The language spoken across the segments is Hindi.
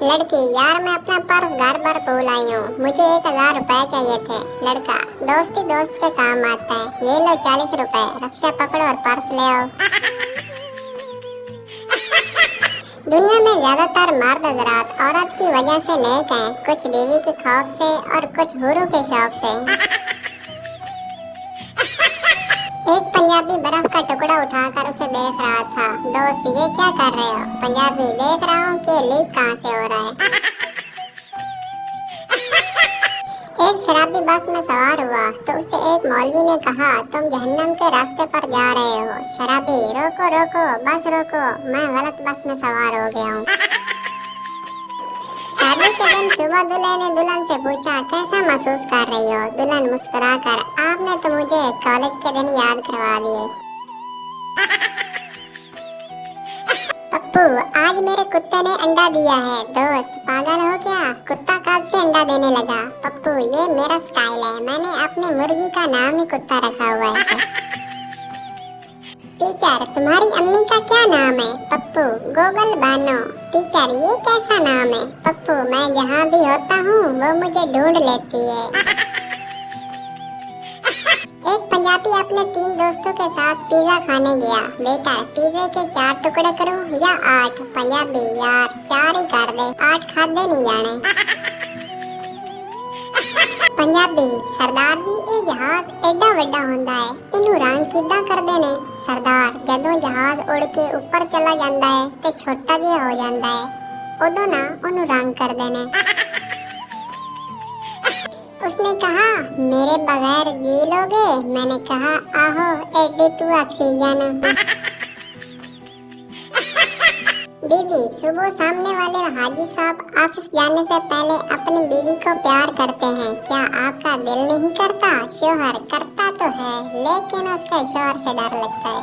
लड़की, यार मैं अपना पर्स घर पर भूल आई हूँ, मुझे 1000 रुपए चाहिए थे। लड़का, दोस्ती दोस्त के काम आता है, ये लो 40 रुपए, रक्षा पकड़ो और पर्स ले आओ। दुनिया में ज्यादातर मर्द हजरात औरत की वजह से नेक हैं, कुछ बीवी के खौफ से और कुछ हुरों के शौक से। एक पंजाबी बर्फ का टुकड़ा उठाकर उसे देख रहा था। दोस्त, ये क्या कर रहे हो? पंजाबी, देख रहा हूँ कि लीक कहाँ से हो रहा है। एक शराबी बस में सवार हुआ तो उसे एक मौलवी ने कहा, तुम जहन्नम के रास्ते पर जा रहे हो। शराबी, रोको रोको, बस रोको, मैं गलत बस में सवार हो गया हूँ। शादी के दिन सुबह दूल्हे ने दुल्हन से पूछा, कैसा महसूस कर रही हो? दुल्हन मुस्कुराकर, आपने तो मुझे कॉलेज के दिन याद करवा दिए। पप्पू, आज मेरे कुत्ते ने अंडा दिया है। दोस्त, पागल हो क्या? कुत्ता कब से अंडा देने लगा? पप्पू, ये मेरा स्टाइल है, मैंने अपनी मुर्गी का नाम ही कुत्ता रखा हुआ है। टीचर, तुम्हारी अम्मी का क्या नाम है? पप्पू, गोगल बानो। टीचर, ये कैसा नाम है? पप्पू, मैं जहाँ भी होता हूँ वो मुझे ढूंढ लेती है। एक पंजाबी अपने 3 दोस्तों के साथ पिज्जा खाने गया। बेटा, पिज्जे के 4 टुकड़े करूं या 8? पंजाबी, यार 4 ही कर दे, 8 खादे नहीं जाने। पंजाबी, सरदार जी, ये जहाज एडा वड्डा होंदा है, इनू रंग किदां करदे ने? सरदार, जदों जहाज उड़ के ऊपर चला जांदा है ते छोटा जिहा हो जांदा है, उदों ना ओनू रंग करदे ने। उसने कहा, मेरे बगैर जी लोगे? मैंने कहा, आहो, एडी तू ऑक्सीजन। बीवी, सुबह सामने वाले हाजी साहब ऑफिस जाने से पहले अपनी बीवी को प्यार करते हैं, क्या आपका दिल नहीं करता? शोहर, करता तो है, लेकिन उसके शोहर से डर लगता है।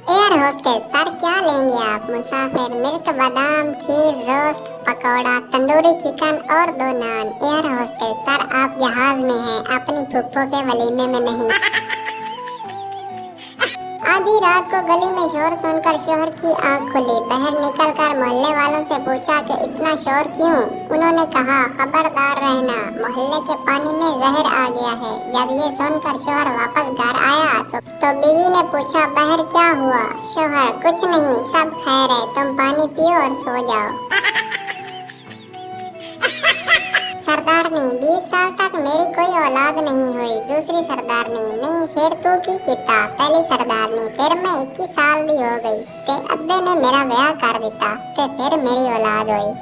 एयर होस्टेस, सर क्या लेंगे आप? मुसाफिर, मिल्क बादाम, खीर, रोस्ट, पकौड़ा, तंदूरी चिकन और 2 नान। एयर होस्टेस, सर आप जहाज में हैं, अपनी फुफ्फो के वलीमे में नहीं। आधी रात को गली में शोर सुनकर शोहर की आंख खुली। बाहर निकलकर मोहल्ले वालों से पूछा कि इतना शोर क्यों? उन्होंने कहा, खबरदार रहना, मोहल्ले के पानी में जहर आ गया है। जब ये सुनकर शोहर वापस घर आया तो बीवी ने पूछा, बाहर क्या हुआ? शोहर, कुछ नहीं, सब खैर है, तुम पानी पियो और सो जाओ। सरदारनी, 20 साल तक मेरी कोई औलाद नहीं हुई। दूसरी सरदारनी, नहीं फिर तू की किता? पहली सरदारनी, फिर मैं 21 साल दी हो गई ते अब्बे ने मेरा ब्याह कर दिता ते फिर मेरी औलाद हुई।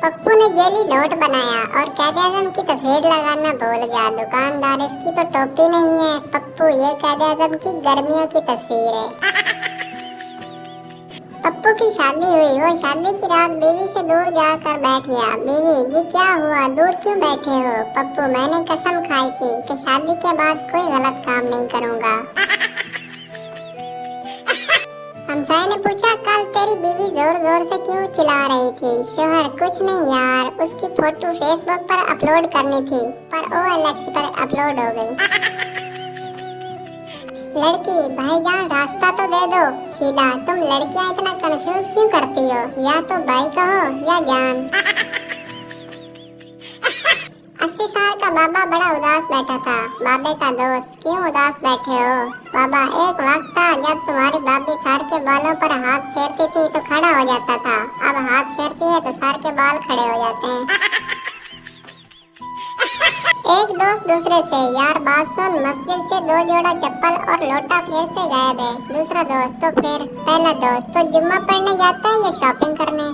पप्पू ने जेली नोट बनाया और कायदे-आज़म की तस्वीर लगाना भूल गया। दुकानदार, इसकी तो टोपी नहीं है। पप्पू, ये कायदे-आज़म की गर्मियों की तस्वीर है। पप्पू की शादी हुई, वो शादी की रात बीवी से दूर जाकर बैठ गया। बीवी, जी क्या हुआ, दूर क्यों बैठे हो? पप्पू, मैंने कसम खाई थी कि शादी के बाद कोई गलत काम नहीं करूँगा। हमसाये ने पूछा, कल तेरी बीवी जोर जोर से क्यों चिल्ला रही थी? शोहर, कुछ नहीं यार, उसकी फोटो फेसबुक पर अपलोड करनी थी पर OLX पर अपलोड हो गई। लड़की, भाईजान रास्ता तो दे दो। शीला, तुम लड़कियां इतना कंफ्यूज क्यों करती हो? या तो भाई कहो या जान। 80 साल का बाबा बड़ा उदास बैठा था। बाबे का दोस्त, क्यों उदास बैठे हो? बाबा, एक वक्त था जब तुम्हारी भाभी सर के बालों पर हाथ फेरती थी तो खड़ा हो जाता था, अब हाथ फेरती है तो सर के बाल खड़े हो जाते हैं। एक दोस्त दूसरे से, यार बात सुन, मस्जिद से 2 जोड़ा चप्पल और लोटा फिर से गायब है। दूसरा दोस्त, तो फिर? पहला दोस्त, तो जुम्मा पढ़ने जाता है या शॉपिंग करने?